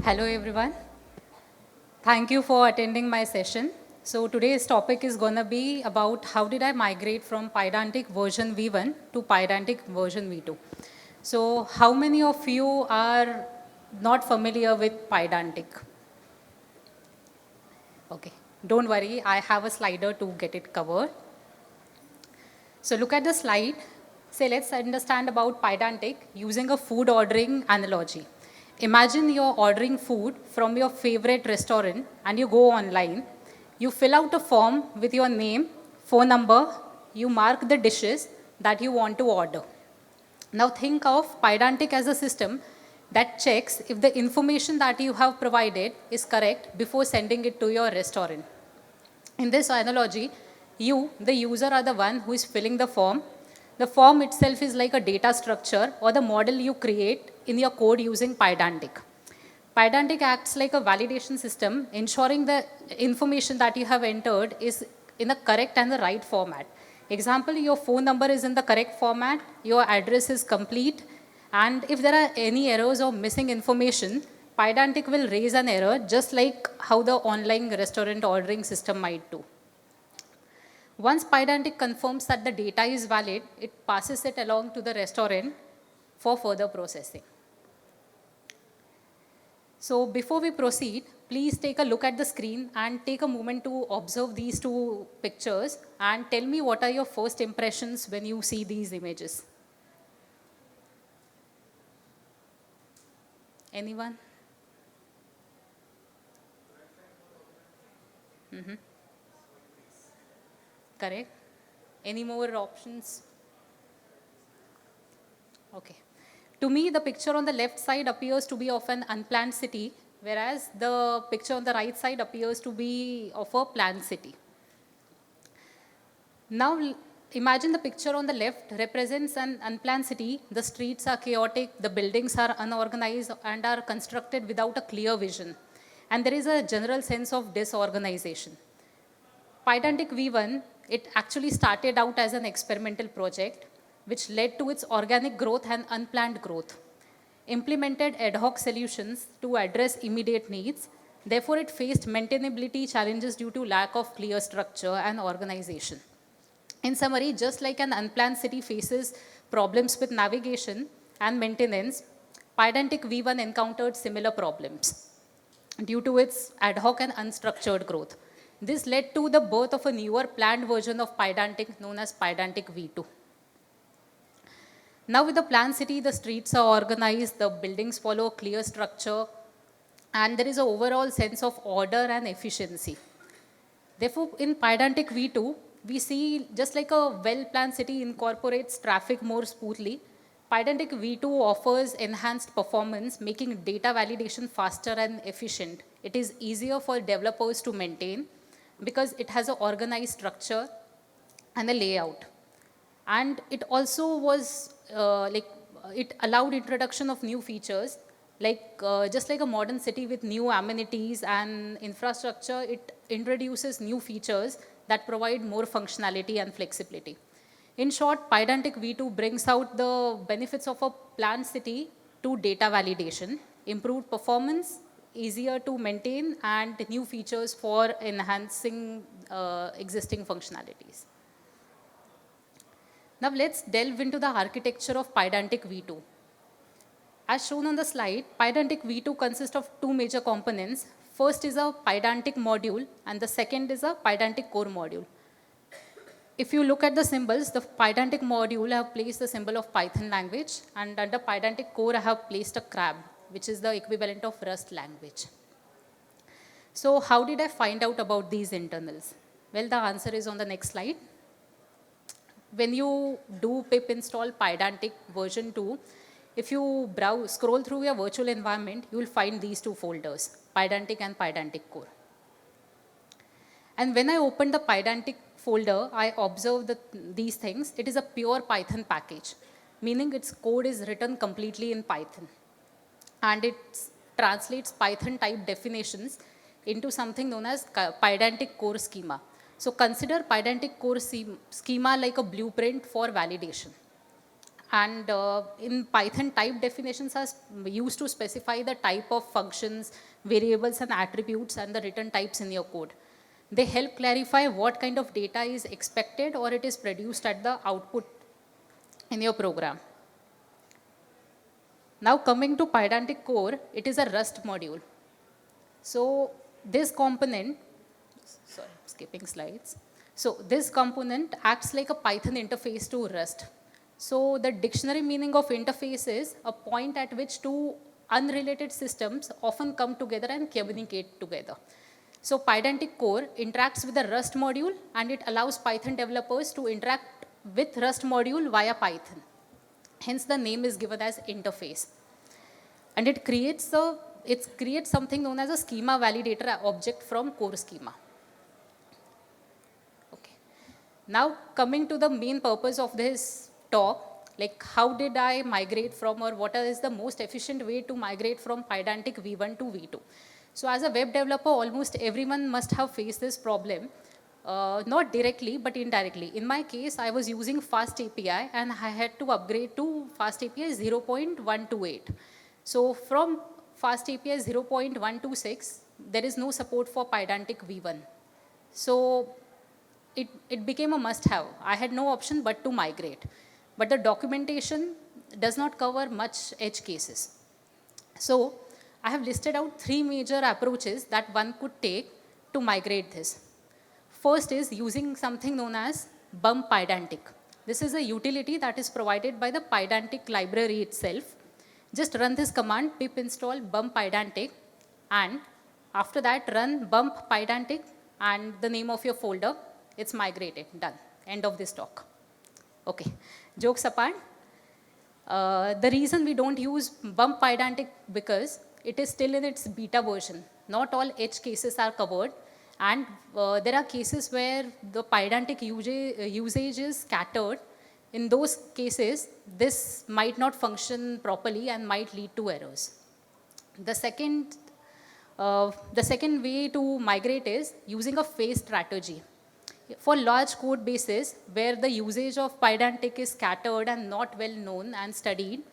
Hello everyone. Thank you for attending my session. So today's topic is going to be about how did I migrate from Pydantic version V1 to Pydantic version V2. So how many of you are not familiar with Pydantic? Okay, don't worry, I have a slider to get it covered. So look at the slide. Say let's understand about Pydantic using a food ordering analogy. Imagine you're ordering food from your favorite restaurant and you go online. You fill out a form with your name, phone number, you mark the dishes that you want to order. Now think of Pydantic as a system that checks if the information that you have provided is correct before sending it to your restaurant. In this analogy, you, the user, are the one who is filling the form. The form itself is like a data structure or the model you create in your code using Pydantic. Pydantic acts like a validation system, ensuring the information that you have entered is in the correct and the right format. Example, your phone number is in the correct format, your address is complete, and if there are any errors or missing information, Pydantic will raise an error just like how the online restaurant ordering system might do. Once Pydantic confirms that the data is valid, it passes it along to the restaurant for further processing. So before we proceed, please take a look at the screen and take a moment to observe these two pictures and tell me what are your first impressions when you see these images. Anyone? Correct. Any more options? Okay. To me, the picture on the left side appears to be of an unplanned city, whereas the picture on the right side appears to be of a planned city. Now, imagine the picture on the left represents an unplanned city. The streets are chaotic, the buildings are unorganized and are constructed without a clear vision. And there is a general sense of disorganization. Pydantic V1, it actually started out as an experimental project, which led to its organic growth and unplanned growth. Implemented ad hoc solutions to address immediate needs. Therefore, it faced maintainability challenges due to lack of clear structure and organization. In summary, just like an unplanned city faces problems with navigation and maintenance, Pydantic V1 encountered similar problems due to its ad hoc and unstructured growth. This led to the birth of a newer planned version of Pydantic known as Pydantic V2. Now with the planned city, the streets are organized, the buildings follow a clear structure, and there is an overall sense of order and efficiency. Therefore, in Pydantic V2, we see just like a well-planned city incorporates traffic more smoothly, Pydantic V2 offers enhanced performance, making data validation faster and efficient. It is easier for developers to maintain because it has an organized structure and a layout. And it also was it allowed introduction of new features, just like a modern city with new amenities and infrastructure, it introduces new features that provide more functionality and flexibility. In short, Pydantic V2 brings out the benefits of a planned city to data validation, improved performance, easier to maintain, and new features for enhancing existing functionalities. Now let's delve into the architecture of Pydantic V2. As shown on the slide, Pydantic V2 consists of two major components. First is a Pydantic module and the second is a Pydantic core module. If you look at the symbols, the Pydantic module I have placed the symbol of Python language, and under Pydantic core I have placed a crab, which is the equivalent of Rust language. So how did I find out about these internals? Well, the answer is on the next slide. When you do pip install Pydantic version 2, if you scroll through your virtual environment, you will find these two folders, Pydantic and Pydantic core. And when I opened the Pydantic folder, I observed these things. It is a pure Python package, meaning its code is written completely in Python. And it translates Python type definitions into something known as Pydantic core schema. So consider Pydantic core schema like a blueprint for validation. And in Python, type definitions are used to specify the type of functions, variables and attributes and the return types in your code. They help clarify what kind of data is expected or it is produced at the output in your program. Now coming to Pydantic core, it is a Rust module. So this component, sorry, skipping slides. So this component acts like a Python interface to Rust. So the dictionary meaning of interface is a point at which two unrelated systems often come together and communicate together. So Pydantic core interacts with the Rust module and it allows Python developers to interact with Rust module via Python. Hence the name is given as interface. And it creates something known as a schema validator object from core schema. Okay. Now coming to the main purpose of this talk, like how did I migrate from, or what is the most efficient way to migrate from Pydantic V1 to V2? So as a web developer, almost everyone must have faced this problem. Not directly, but indirectly. In my case, I was using Fast API and I had to upgrade to Fast API 0.128. So from Fast API 0.126, there is no support for Pydantic V1. So it became a must-have. I had no option but to migrate. But the documentation does not cover much edge cases. So I have listed out 3 major approaches that one could take to migrate this. First is using something known as bump Pydantic. This is a utility that is provided by the Pydantic library itself. Just run this command pip install bump Pydantic, and after that run bump Pydantic and the name of your folder. It's migrated, done. End of this talk. Okay, jokes apart. The reason we don't use bump Pydantic because it is still in its beta version. Not all edge cases are covered. And there are cases where the Pydantic usage is scattered. In those cases, this might not function properly and might lead to errors. The second way to migrate is using a phase strategy. For large code bases where the usage of Pydantic is scattered and not well known and studied,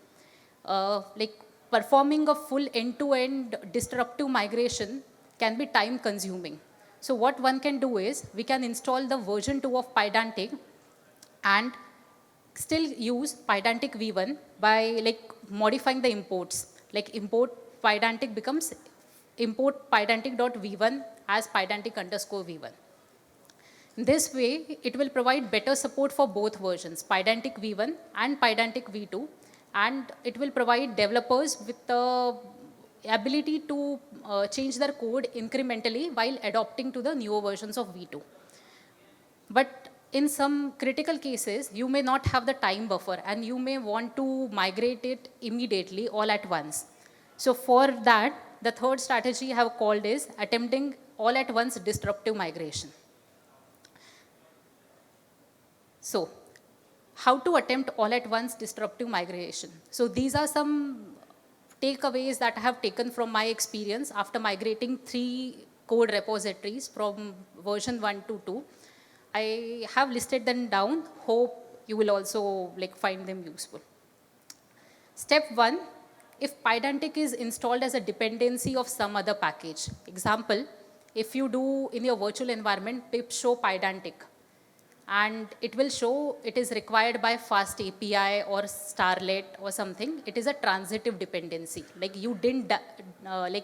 like performing a full end-to-end disruptive migration can be time consuming. So what one can do is, we can install the version 2 of Pydantic and still use Pydantic V1 by like modifying the imports. Like import Pydantic becomes import Pydantic.v1 as Pydantic_v1. This way, it will provide better support for both versions, Pydantic V1 and Pydantic V2, and it will provide developers with the ability to change their code incrementally while adopting to the newer versions of V2. But in some critical cases, you may not have the time buffer and you may want to migrate it immediately all at once. So for that, the third strategy I have called is attempting all at once disruptive migration. So how to attempt all at once disruptive migration? So these are some takeaways that I have taken from my experience after migrating 3 code repositories from version 1 to 2. I have listed them down. Hope you will also find them useful. Step 1, if Pydantic is installed as a dependency of some other package. Example, if you do in your virtual environment pip show Pydantic, and it will show it is required by Fast API or Starlet or something. It is a transitive dependency. Like you didn't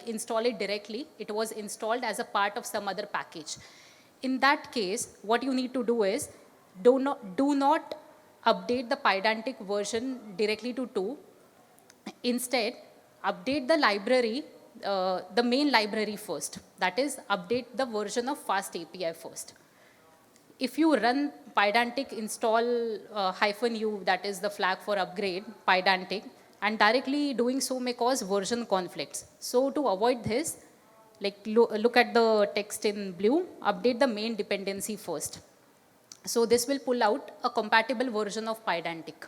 install it directly. It was installed as a part of some other package. In that case, what you need to do is do not update the Pydantic version directly to 2. Instead, update the library, the main library first. That is, update the version of Fast API first. If you run Pydantic install -u, that is the flag for upgrade, Pydantic, and directly doing so may cause version conflicts. So to avoid this, look at the text in blue, update the main dependency first. So this will pull out a compatible version of Pydantic.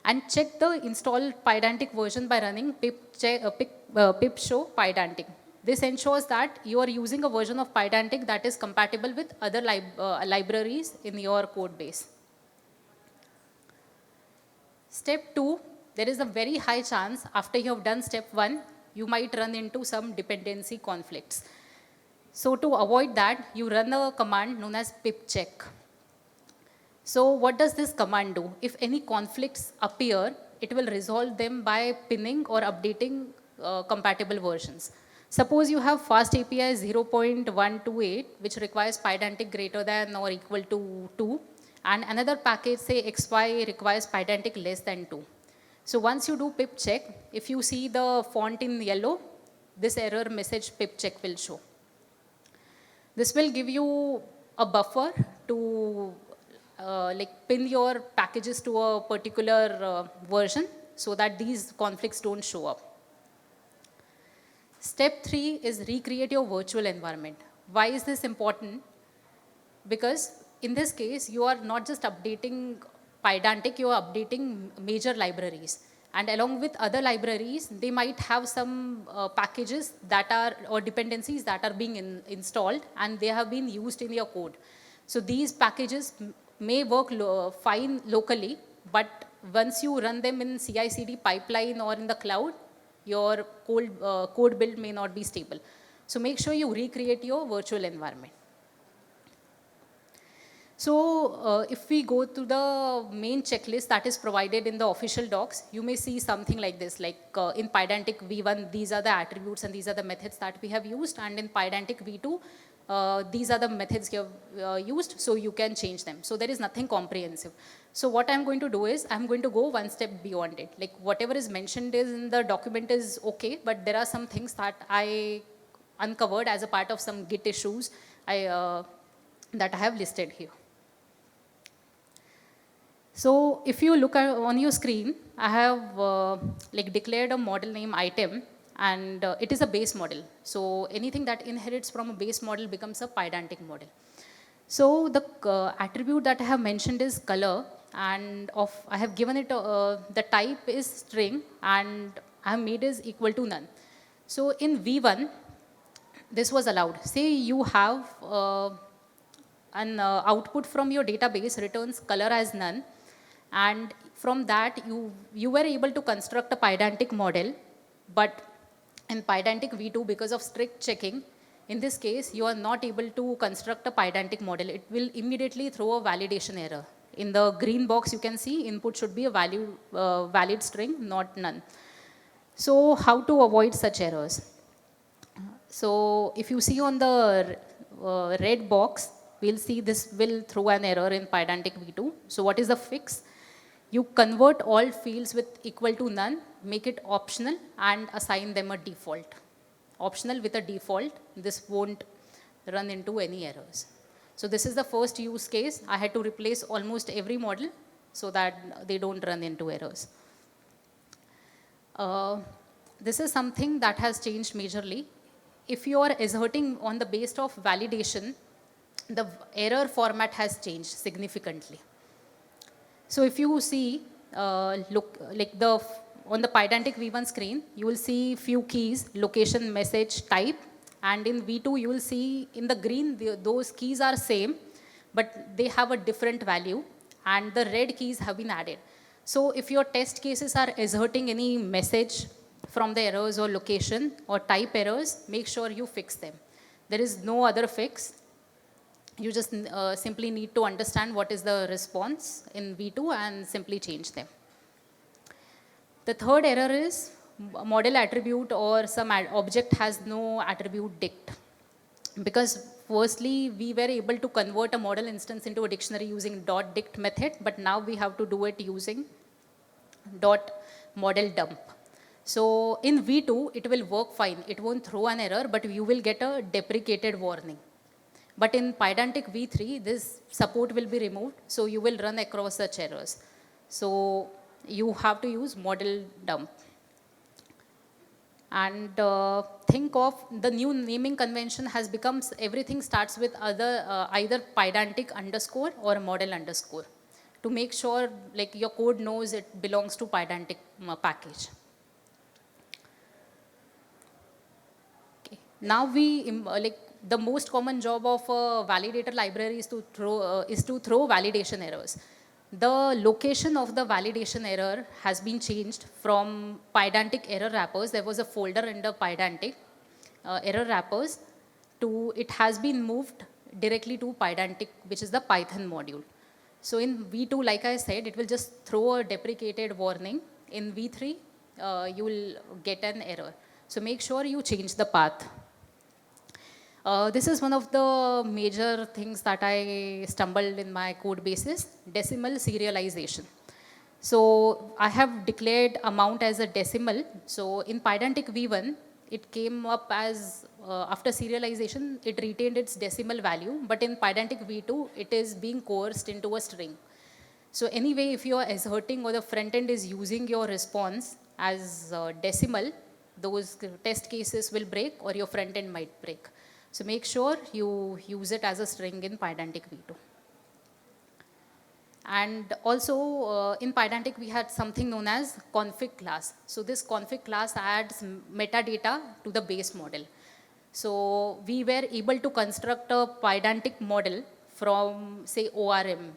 And check the installed Pydantic version by running pip show Pydantic. This ensures that you are using a version of Pydantic that is compatible with other libraries in your code base. Step 2, there is a very high chance after you have done step 1, you might run into some dependency conflicts. So to avoid that, you run a command known as pip check. So what does this command do? If any conflicts appear, it will resolve them by pinning or updating compatible versions. Suppose you have fast API 0.128, which requires Pydantic greater than or equal to 2, and another package, say XY, requires Pydantic less than 2. So once you do pip check, if you see the font in yellow, this error message pip check will show. This will give you a buffer to pin your packages to a particular version so that these conflicts don't show up. Step 3 is recreate your virtual environment. Why is this important? Because in this case, you are not just updating Pydantic, you are updating major libraries. And along with other libraries, they might have some packages that are, or dependencies that are being installed and they have been used in your code. So these packages may work fine locally, but once you run them in CI/CD pipeline or in the cloud, your code build may not be stable. So make sure you recreate your virtual environment. So if we go to the main checklist that is provided in the official docs, you may see something like this, like in Pydantic V1, these are the attributes and these are the methods that we have used, and in Pydantic V2, these are the methods you have used, so you can change them. So there is nothing comprehensive. So what I'm going to do is, I'm going to go one step beyond it. Like whatever is mentioned in the document is okay, but there are some things that I uncovered as a part of some Git issues that I have listed here. So if you look on your screen, I have declared a model name item, and it is a base model. So anything that inherits from a base model becomes a Pydantic model. So the attribute that I have mentioned is color, and I have given it the type is string, and I have made is equal to none. So in V1, this was allowed. Say you have an output from your database returns color as none, and from that you were able to construct a Pydantic model, but in Pydantic V2, because of strict checking, in this case you are not able to construct a Pydantic model. It will immediately throw a validation error. In the green box you can see input should be a valid string, not none. So how to avoid such errors? So if you see on the red box, we'll see this will throw an error in Pydantic V2. So what is the fix? You convert all fields with equal to none, make it optional, and assign them a default. Optional with a default, this won't run into any errors. So this is the first use case. I had to replace almost every model so that they don't run into errors. This is something that has changed majorly. If you are asserting on the basis of validation, the error format has changed significantly. So if you see, look like on the Pydantic V1 screen, you will see few keys, location, message, type, and in V2 you will see in the green those keys are same, but they have a different value, and the red keys have been added. So if your test cases are asserting any message from the errors or location or type errors, make sure you fix them. There is no other fix. You just simply need to understand what is the response in V2 and simply change them. The third error is model attribute or some object has no attribute dict. Because firstly, we were able to convert a model instance into a dictionary using .dict method, but now we have to do it using .model dump. So in V2, it will work fine. It won't throw an error, but you will get a deprecated warning. But in Pydantic V3, this support will be removed, so you will run across such errors. So you have to use model dump. And think of the new naming convention has become everything starts with either Pydantic underscore or model underscore to make sure like your code knows it belongs to Pydantic package. Okay. Now the most common job of a validator library is to throw validation errors. the location of the validation error has been changed from Pydantic error wrappers. There was a folder under Pydantic error wrappers to, it has been moved directly to Pydantic, which is the Python module. So in V2, like I said, it will just throw a deprecated warning. In V3, you will get an error. So make sure you change the path. This is one of the major things that I stumbled in my code bases, decimal serialization. So I have declared amount as a decimal. So in Pydantic V1, it came up as, after serialization, it retained its decimal value, but in Pydantic V2, it is being coerced into a string. So anyway, if you are asserting or the front end is using your response as decimal, those test cases will break or your front end might break. So make sure you use it as a string in Pydantic V2. And also in Pydantic, we had something known as config class. So this config class adds metadata to the base model. So we were able to construct a Pydantic model from, say, ORM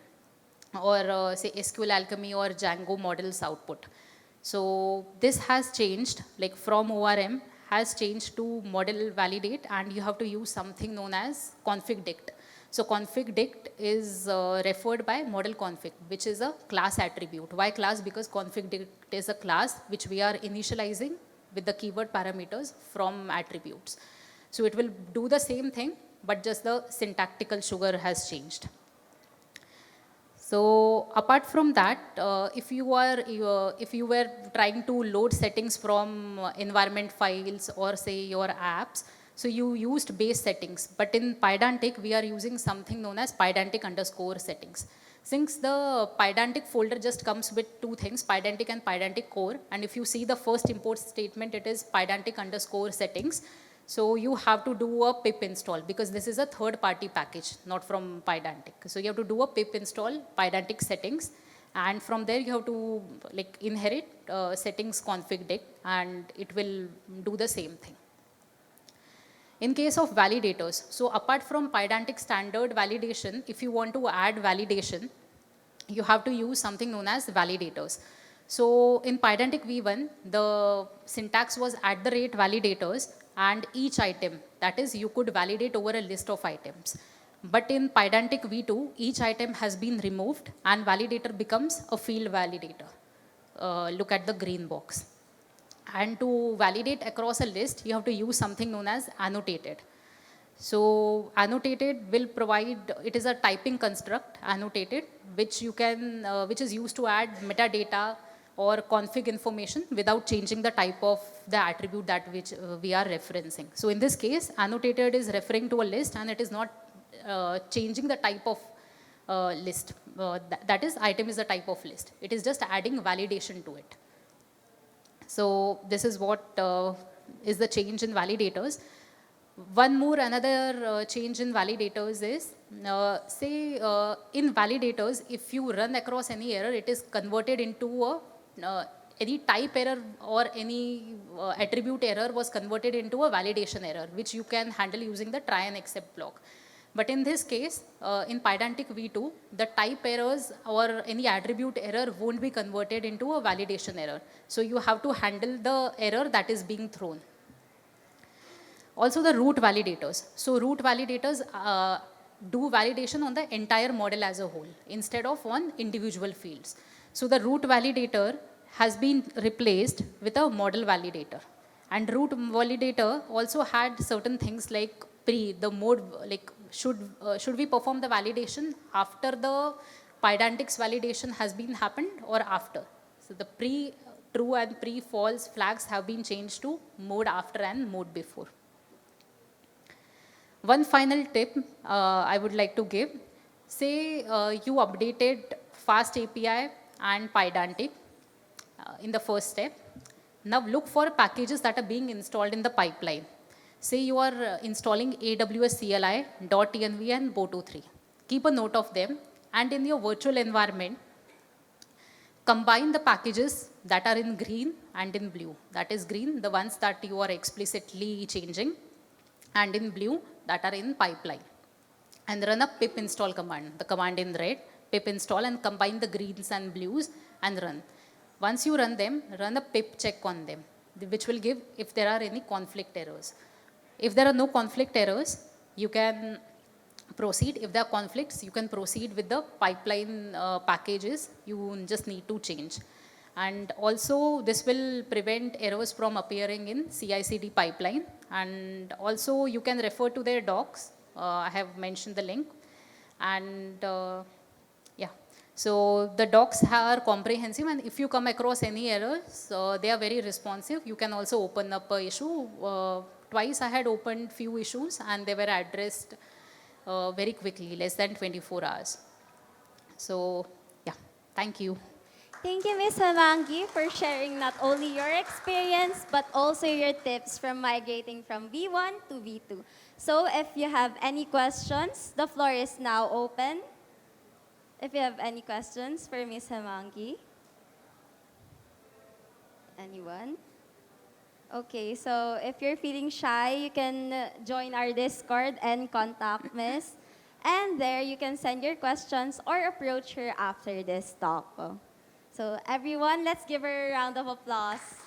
or say SQL Alchemy or Django models output. So this has changed, like from ORM has changed to model validate, and you have to use something known as config dict. So config dict is referred by model config, which is a class attribute. Why class? Because config dict is a class which we are initializing with the keyword parameters from attributes. So it will do the same thing, but just the syntactical sugar has changed. So apart from that, if you were trying to load settings from environment files or say your apps, so you used base settings. But in Pydantic, we are using something known as Pydantic underscore settings. Since the Pydantic folder just comes with two things, Pydantic and Pydantic core, and if you see the first import statement, it is Pydantic underscore settings. So you have to do a pip install because this is a third-party package, not from Pydantic. So you have to do a pip install Pydantic settings, and from there you have to like inherit settings config dict, and it will do the same thing. In case of validators, so apart from Pydantic standard validation, if you want to add validation, you have to use something known as validators. So in Pydantic V1, the syntax was @validators and each item, that is you could validate over a list of items. But in Pydantic V2, each item has been removed and validator becomes a field validator. Look at the green box. And to validate across a list, you have to use something known as annotated. So annotated will provide, it is a typing construct, annotated, which you can, which is used to add metadata or config information without changing the type of the attribute that which we are referencing. So in this case, annotated is referring to a list and it is not changing the type of list. That is, item is the type of list. It is just adding validation to it. So this is what is the change in validators. One more another change in validators is, say in validators, if you run across any error, it is converted into a, any type error or any attribute error was converted into a validation error, which you can handle using the try and except block. But in this case, in Pydantic V2, the type errors or any attribute error won't be converted into a validation error. So you have to handle the error that is being thrown. Also the root validators. So root validators do validation on the entire model as a whole instead of on individual fields. So the root validator has been replaced with a model validator. And root validator also had certain things like the mode, like should we perform the validation after the Pydantic's validation has been happened or after? So the pre-true and pre-false flags have been changed to mode after and mode before. One final tip I would like to give. Say you updated Fast API and Pydantic in the first step. Now look for packages that are being installed in the pipeline. Say you are installing AWS CLI, .env and Bo23. Keep a note of them, and in your virtual environment, combine the packages that are in green and in blue. That is green, the ones that you are explicitly changing, and in blue, that are in pipeline. And run a pip install command, the command in red, pip install and combine the greens and blues and run. Once you run them, run a pip check on them, which will give if there are any conflict errors. If there are no conflict errors, you can proceed. If there are conflicts, you can proceed with the pipeline packages. You just need to change. And also, this will prevent errors from appearing in CI/CD pipeline. And also, you can refer to their docs. I have mentioned the link. And yeah, so the docs are comprehensive. And if you come across any errors, they are very responsive. You can also open up an issue. Twice I had opened few issues, and they were addressed very quickly, less than 24 hours. So yeah, thank you. Thank you, Ms. Hamangi, for sharing not only your experience, but also your tips from migrating from V1 to V2. So if you have any questions, the floor is now open. If you have any questions for Ms. Hamangi. Anyone? Okay, so if you're feeling shy, you can join our Discord and contact Miss. And there you can send your questions or approach her after this talk. So everyone, let's give her a round of applause.